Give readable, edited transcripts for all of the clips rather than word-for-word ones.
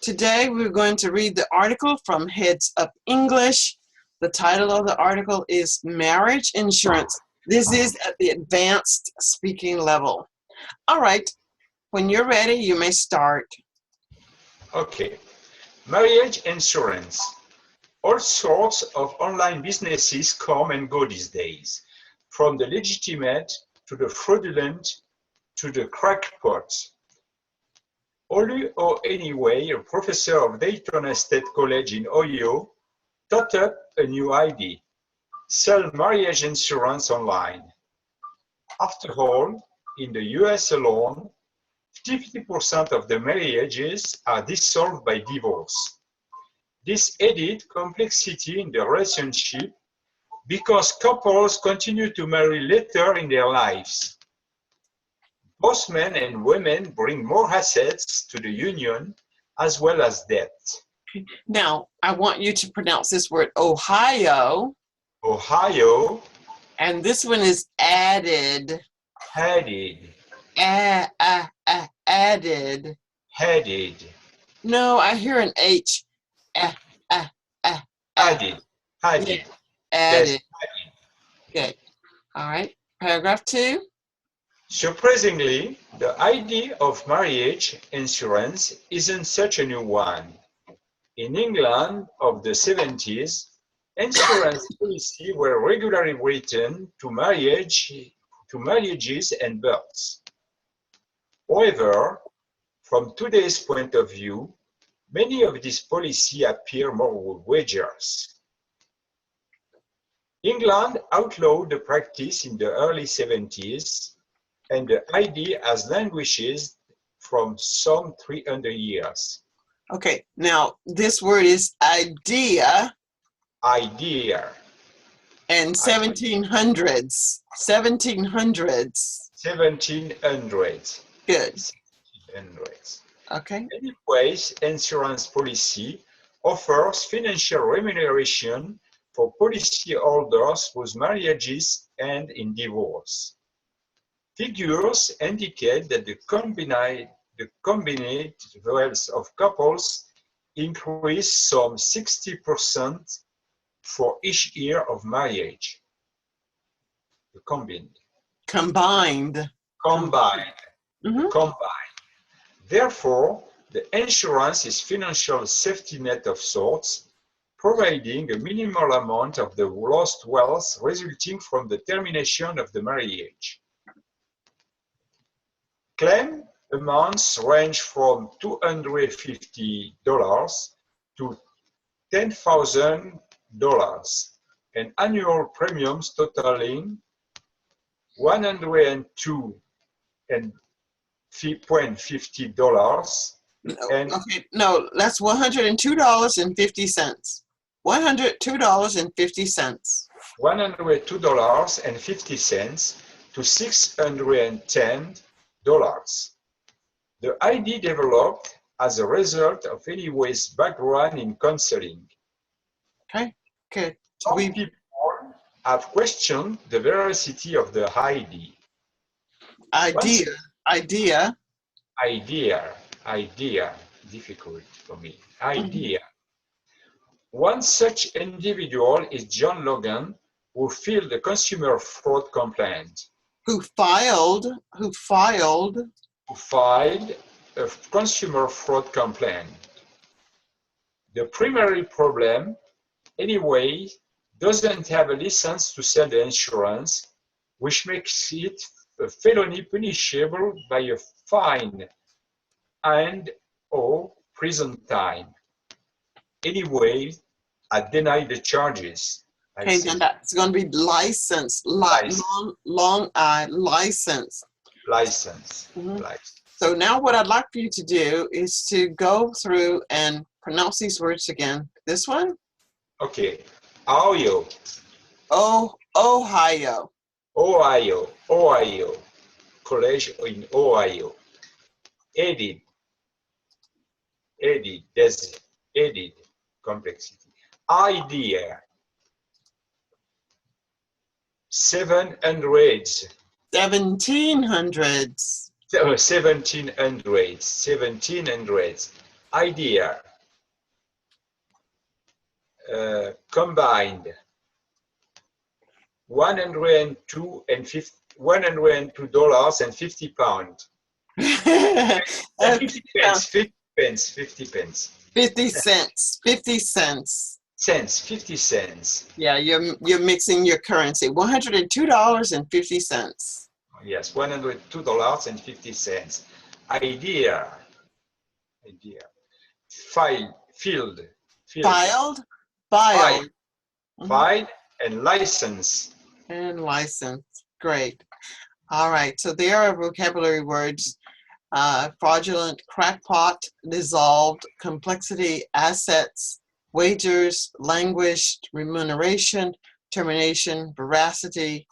Today we're going to read the article from Heads Up English. The title of the article is Marriage Insurance. This is at the advanced speaking level. All right, when you're ready, you may start. Okay, marriage insurance. All sorts of online businesses come and go these days, from the legitimate to the fraudulent to the crackpots. Olu Anyway, a professor of Daytona State College in Ohio, thought up a new idea: sell marriage insurance online. After all, in the US alone, 50% of the marriages are dissolved by divorce. This added complexity in the relationship because couples continue to marry later in their lives. Both men and women bring more assets to the union as well as debt. Now, I want you to pronounce this word Ohio. Ohio. And this one is added. Added. Added. Added. No, I hear an H. Added. Added. Yeah. Added. Yes. Good. All right. Paragraph 2. Surprisingly, the idea of marriage insurance isn't such a new one. In England of the 70s, insurance policies were regularly written to marriages and births. However, from today's point of view, many of these policies appear more wagers. England outlawed the practice in the early 70s, and the idea has languished from some 300 years. Okay, now this word is idea. Idea. And 1700s. 1700s. 1700s. Good. 1700s. Okay. Anyways, insurance policy offers financial remuneration for policyholders whose marriages end in divorce. Figures indicate that the combined wealth of couples increased some 60% for each year of marriage. Combined. Mm-hmm. Combined. Therefore, the insurance is financial safety net of sorts, providing a minimal amount of the lost wealth resulting from the termination of the marriage. Claim amounts range from $250 to $10,000, and annual premiums totaling $102.50. Okay, no, that's $102.50. $102.50. $102.50 to $610. The idea developed as a result of Anyway's background in counseling. Okay, good. Some people have questioned the veracity of the idea. Idea, difficult for me. Idea. One such individual is John Logan, who filed a consumer fraud complaint. Who filed a consumer fraud complaint. The primary problem, Anyway, doesn't have a license to sell the insurance, which makes it a felony punishable by a fine and/or prison time. Anyway, I denied the charges. Okay, then that's going to be license. Long I, license. License. Mm-hmm. License. So now what I'd like for you to do is to go through and pronounce these words again. This one? Okay. Ohio. Ohio. Ohio. College in Ohio. Added. Complexity. Idea. 1700s. 1700s. idea, combined, $102.50. 50 pence, 50 pence, 50 pence. 50 cents. 50 cents. Cents, 50 cents. Yeah, you're mixing your currency. $102.50. Yes, $102.50. Idea. File, field. Filed. File, Mhm. file, and license. And license. Great. All right. So there are vocabulary words. Fraudulent, crackpot, dissolved, complexity, assets, wagers, languished, remuneration, termination, veracity,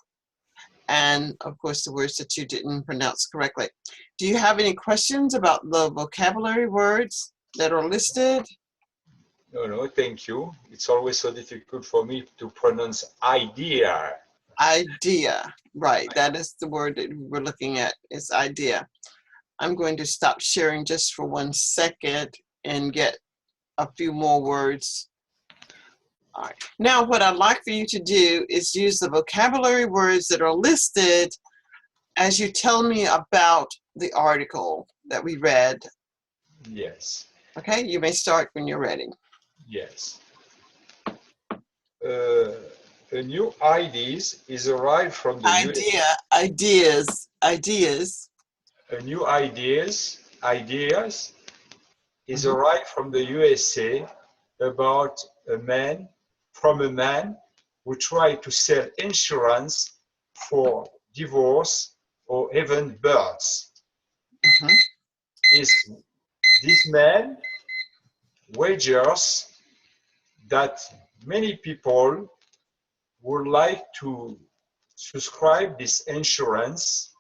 and of course the words that you didn't pronounce correctly. Do you have any questions about the vocabulary words that are listed? No, thank you. It's always so difficult for me to pronounce idea. Idea, right. That is the word that we're looking at, is idea. I'm going to stop sharing just for 1 second and get a few more words. All right. Now, what I'd like for you to do is use the vocabulary words that are listed as you tell me about the article that we read. Yes. Okay, you may start when you're ready. Yes. A new ideas is arrived from the US. Ideas. A new ideas is arrived from the USA about a man who tried to sell insurance for divorce or even births. Is this man wagers that many people would like to subscribe this insurance,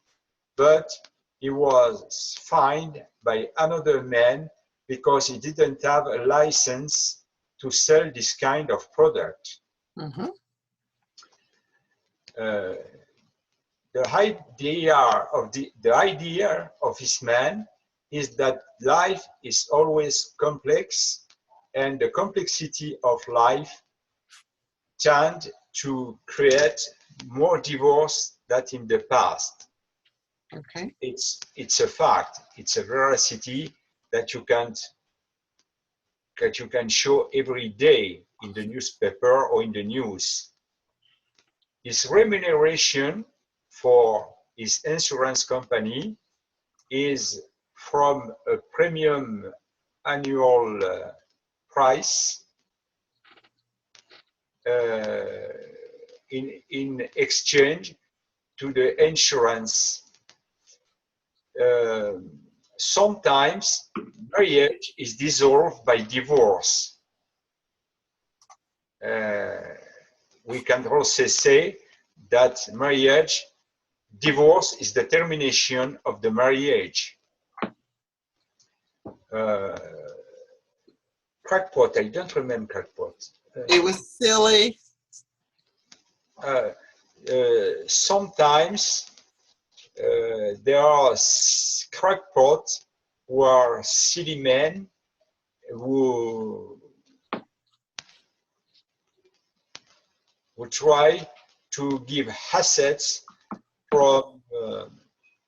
but he was fined by another man because he didn't have a license to sell this kind of product. The idea of this man is that life is always complex, and the complexity of life tend to create more divorce than in the past. Okay. It's a fact. It's a veracity that you can show every day in the newspaper or in the news. His remuneration for his insurance company is from a premium annual price in exchange to the insurance. Sometimes marriage is dissolved by divorce. We can also say that divorce is the termination of the marriage. Crackpot, I don't remember crackpot. It was silly. Sometimes there are crackpots who are silly men who try to give assets from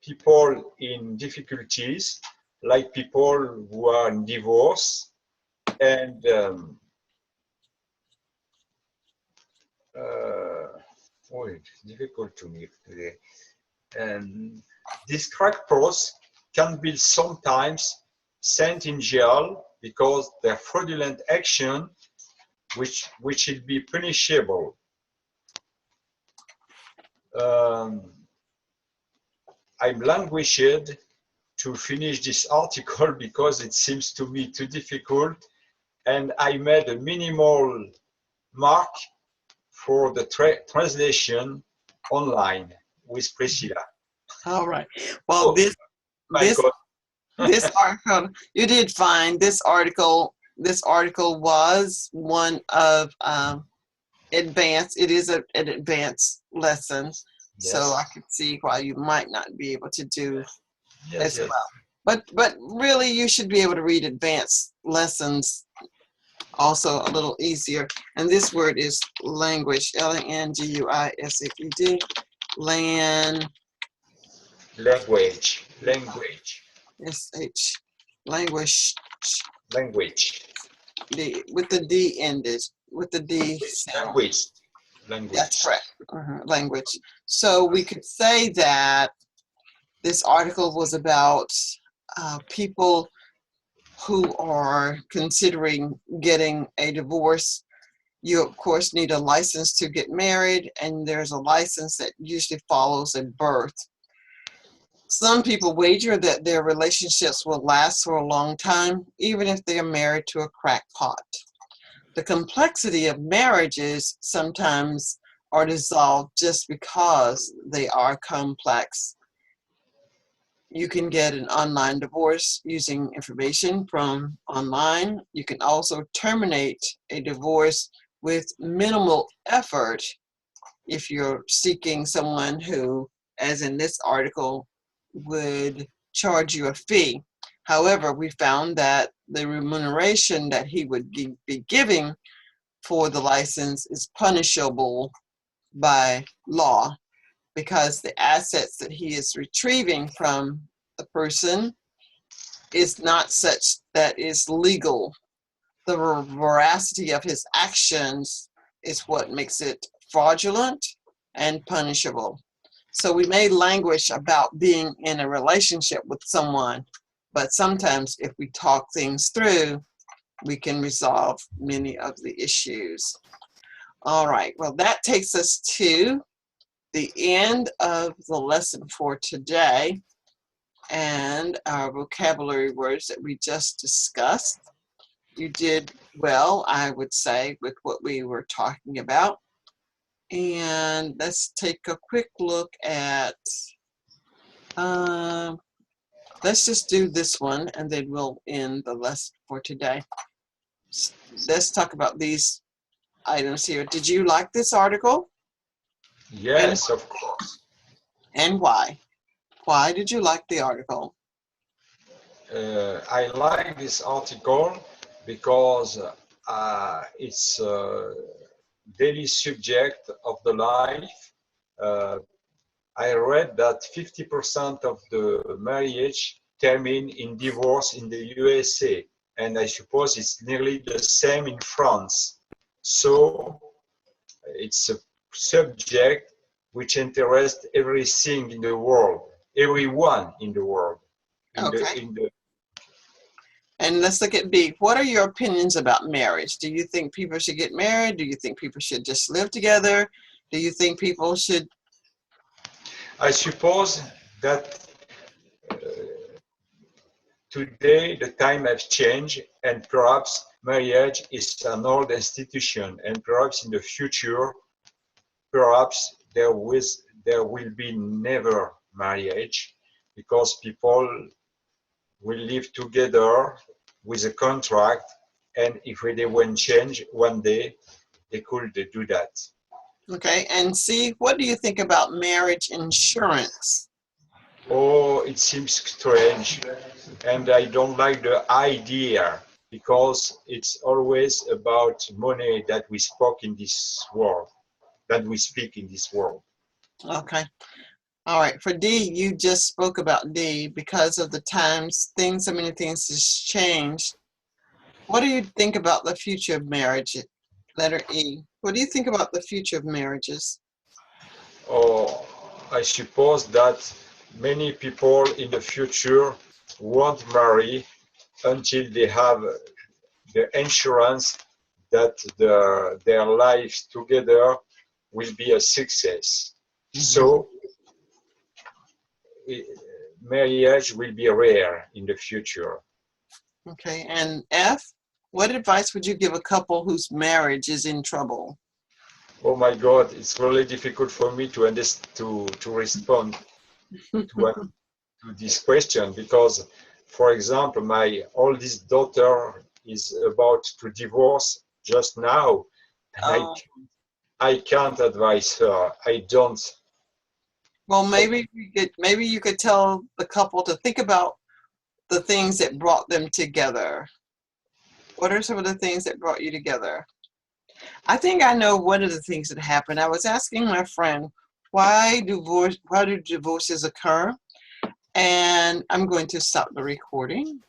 people in difficulties, like people who are in divorce, and it's difficult to me today. These crackpots can be sometimes sent in jail because their fraudulent action, which will be punishable. I'm languished to finish this article because it seems to me too difficult, and I made a minimal mark for the translation online with Priscilla. All right. Well, this article, you did fine. This article was one of advanced. It is an advanced lesson, so I could see why you might not be able to do as well. But really, you should be able to read advanced lessons also a little easier. And this word is language, languised, Language. sh, language, Language. with the D ended, with the D sound. That's correct. Language. So we could say that this article was about people who are considering getting a divorce. You, of course, need a license to get married, and there's a license that usually follows a birth. Some people wager that their relationships will last for a long time, even if they are married to a crackpot. The complexity of marriages sometimes are dissolved just because they are complex. You can get an online divorce using information from online. You can also terminate a divorce with minimal effort if you're seeking someone who, as in this article, would charge you a fee. However, we found that the remuneration that he would be giving for the license is punishable by law, because the assets that he is retrieving from the person is not such that is legal. The veracity of his actions is what makes it fraudulent and punishable. So we may languish about being in a relationship with someone, but sometimes if we talk things through, we can resolve many of the issues. All right, well, that takes us to the end of the lesson for today and our vocabulary words that we just discussed. You did well, I would say, with what we were talking about. And let's take a quick look at, let's just do this one and then we'll end the lesson for today. Let's talk about these items here. Did you like this article? Yes, of course. And why? Why did you like the article? I like this article because it's daily subject of the life. I read that 50% of the marriage termine in divorce in the USA, and I suppose it's nearly the same in France. So it's a subject which interests everything in the world, everyone in the world. Okay. And let's look at B. What are your opinions about marriage? Do you think people should get married? Do you think people should just live together? Do you think people should? I suppose that today the time has changed, and perhaps marriage is an old institution, and perhaps in the future, perhaps there will be never marriage, because people will live together with a contract, and if they want change one day, they could do that. Okay, and C, what do you think about marriage insurance? Oh, it seems strange, and I don't like the idea, because it's always about money that we speak in this world, Okay. All right, for D, you just spoke about D because of the times, so many things has changed. What do you think about the future of marriage? Letter E. What do you think about the future of marriages? Oh, I suppose that many people in the future won't marry until they have the insurance that their lives together will be a success. So marriage will be rare in the future. Okay, and F, what advice would you give a couple whose marriage is in trouble? Oh my God, it's really difficult for me to respond to this question, because, for example, my oldest daughter is about to divorce just now, and I can't advise her. I don't. Well, maybe you could tell the couple to think about the things that brought them together. What are some of the things that brought you together? I think I know one of the things that happened. I was asking my friend, why do divorces occur? And I'm going to stop the recording.